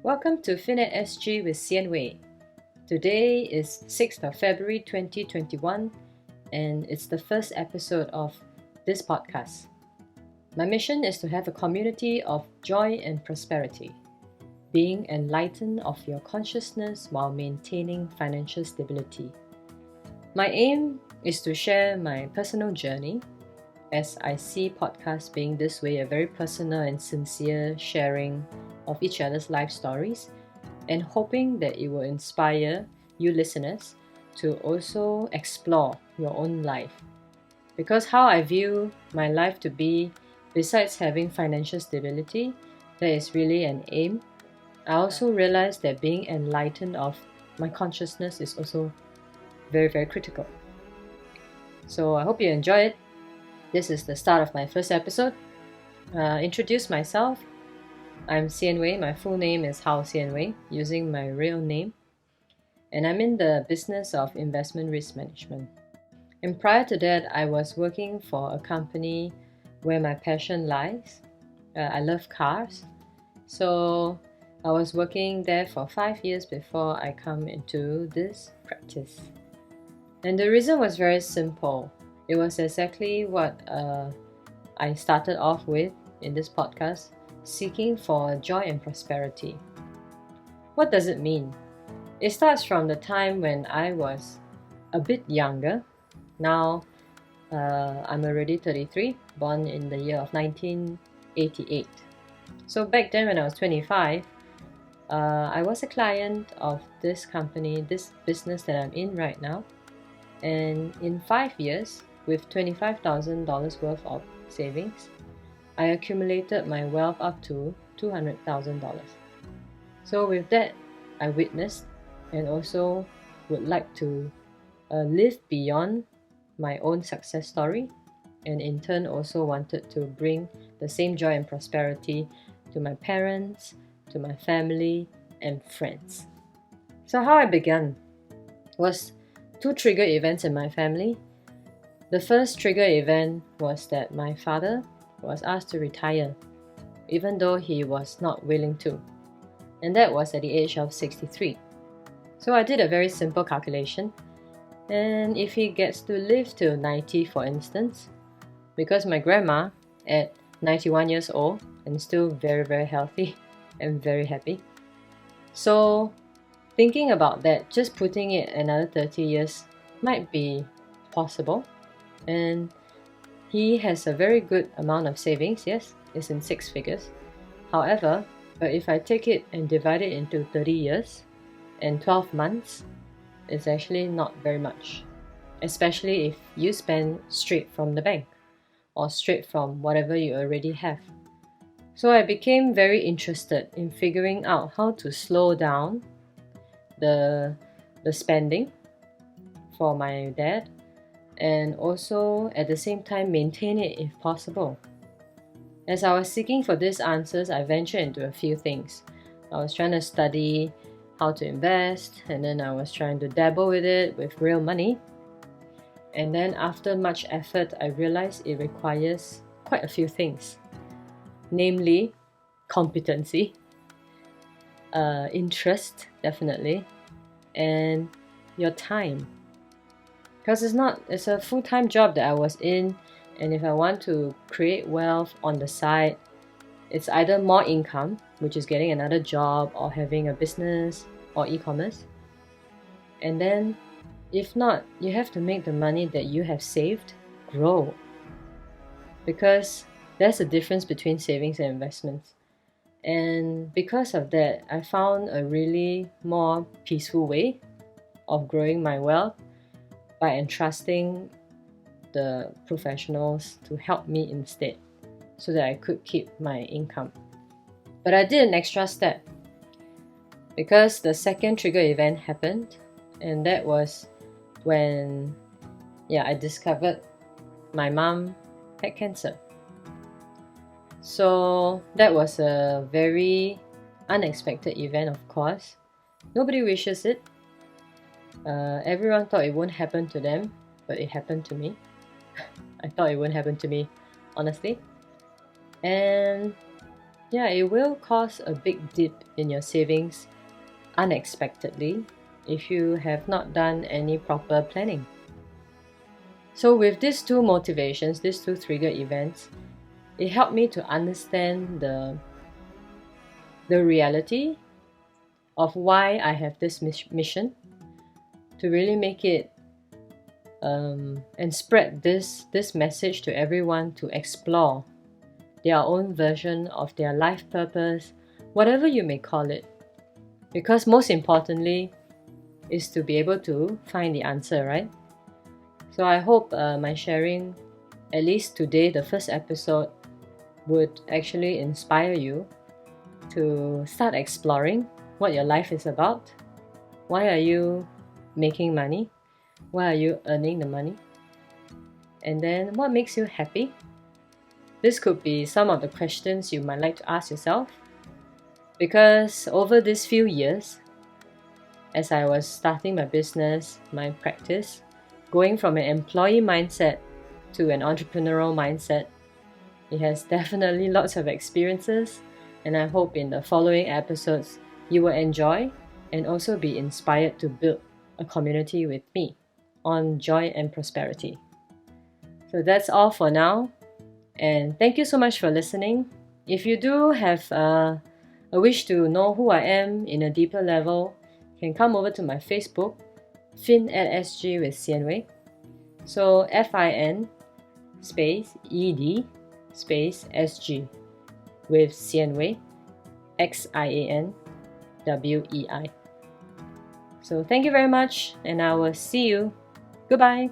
Welcome to Ed SG with Xian Wei. Today is 6th of February 2021 and it's the first episode of this podcast. My mission is to have a community of joy and prosperity, being enlightened of your consciousness while maintaining financial stability. My aim is to share my personal journey, as I see podcasts being this way, a very personal and sincere sharing of each other's life stories, and hoping that it will inspire you listeners to also explore your own life. Because how I view my life to be, besides having financial stability, that is really an aim. I also realize that being enlightened of my consciousness is also very, very critical. So I hope you enjoy it. This is the start of my first episode. Introduce myself. I'm Xian Wei. My full name is Xian Wei, using my real name. And I'm in the business of investment risk management. And prior to that, I was working for a company where my passion lies. I love cars. So I was working there for 5 years before I come into this practice. And the reason was very simple. It was exactly what I started off with in this podcast, seeking for joy and prosperity. What does it mean? It starts from the time when I was a bit younger. Now I'm already 33, born in the year of 1988. So back then when I was 25, I was a client of this company, this business that I'm in right now. And in 5 years, with $25,000 worth of savings, I accumulated my wealth up to $200,000. So with that, I witnessed and also would like to live beyond my own success story, and in turn also wanted to bring the same joy and prosperity to my parents, to my family and friends. So how I began was 2 trigger events in my family. The first trigger event was that my father was asked to retire, even though he was not willing to. And that was at the age of 63. So I did a very simple calculation. And if he gets to live till 90, for instance, because my grandma at 91 years old and still very, very healthy and very happy. So thinking about that, just putting it another 30 years might be possible. And he has a very good amount of savings, yes, it's in 6 figures. However, if I take it and divide it into 30 years and 12 months, it's actually not very much, especially if you spend straight from the bank or straight from whatever you already have. So I became very interested in figuring out how to slow down the spending for my dad, and also at the same time maintain it if possible. As I was seeking for these answers, I ventured into a few things. I was trying to study how to invest, and then I was trying to dabble with it with real money. And then after much effort, I realized it requires quite a few things, namely competency, interest, definitely, and your time. Because it's a full-time job that I was in, and if I want to create wealth on the side, it's either more income, which is getting another job or having a business or e-commerce. And then, if not, you have to make the money that you have saved grow. Because there's a difference between savings and investments. And because of that, I found a really more peaceful way of growing my wealth by entrusting the professionals to help me instead, so that I could keep my income. But I did an extra step, because the second trigger event happened, and that was when I discovered my mom had cancer. So that was a very unexpected event, of course. Nobody wishes it. Everyone thought it wouldn't happen to them, but it happened to me. I thought it wouldn't happen to me, honestly. And yeah, it will cause a big dip in your savings unexpectedly if you have not done any proper planning. So with these two motivations, these two trigger events, it helped me to understand the reality of why I have this mission, to really make it and spread this message to everyone to explore their own version of their life purpose, whatever you may call it. Because most importantly is to be able to find the answer, right? So I hope my sharing, at least today, the first episode, would actually inspire you to start exploring what your life is about. Why are you making money? Why are you earning the money? And then what makes you happy? This could be some of the questions you might like to ask yourself. Because over these few years, as I was starting my business, my practice, going from an employee mindset to an entrepreneurial mindset, it has definitely lots of experiences, and I hope in the following episodes you will enjoy and also be inspired to build a community with me on joy and prosperity. So that's all for now, and thank you so much for listening. If you do have a wish to know who I am in a deeper level, you can come over to my Facebook, Ed SG with Xian Wei. So FIN space ED space SG with Xian Wei, XIANWEI. So thank you very much, and I will see you. Goodbye.